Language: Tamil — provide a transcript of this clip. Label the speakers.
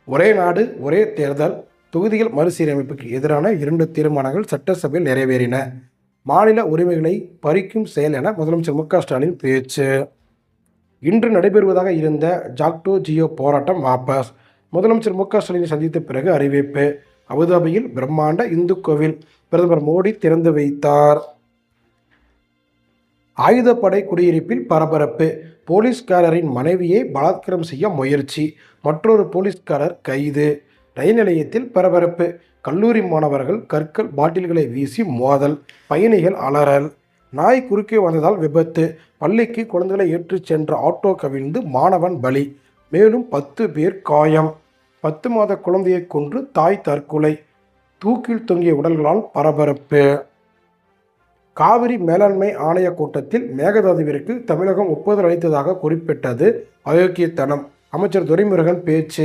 Speaker 1: ஒரே நாடு ஒரே தேர்தல் தொகுதிகள் மறுசீரமைப்புக்கு எதிரான 2 தீர்மானங்கள் சட்டசபையில் நிறைவேறின. மாநில உரிமைகளை பறிக்கும் செயல் என முதலமைச்சர் மு.க.ஸ்டாலின் பேச்சு. இன்று நடைபெறுவதாக இருந்த ஜாக்டோ ஜியோ போராட்டம் வாபஸ். முதலமைச்சர் மு.க.ஸ்டாலினை சந்தித்த பிறகு அறிவிப்பு. அபுதாபியில் பிரம்மாண்ட இந்து கோவில் பிரதமர் மோடி திறந்து வைத்தார். ஆயுதப்படை குடியிருப்பில் பரபரப்பு. போலீஸ்காரரின் மனைவியை பலாத்காரம் செய்ய முயற்சி, மற்றொரு போலீஸ்காரர் கைது. ரயில் நிலையத்தில் பரபரப்பு. கல்லூரி மாணவர்கள் கற்கள் பாட்டில்களை வீசி மோதல், பயணிகள் அலறல். நாய் குறுக்கே வந்ததால் விபத்து. பள்ளிக்கு குழந்தைகளை ஏற்றிச் சென்ற ஆட்டோ கவிழ்ந்து மாணவன் பலி. மேலும் 10 பேர் காயம். 10 மாத குழந்தையை கொன்று தாய் தற்கொலை. தூக்கில் தொங்கிய உடல்களால் பரபரப்பு. காவிரி மேலாண்மை ஆணைய கூட்டத்தில் மேகதாதுவிற்கு தமிழகம் ஒப்புதல் அளித்ததாக குறிப்பிட்டது அயோக்கியத்தனம். அமைச்சர் துரைமுருகன் பேச்சு.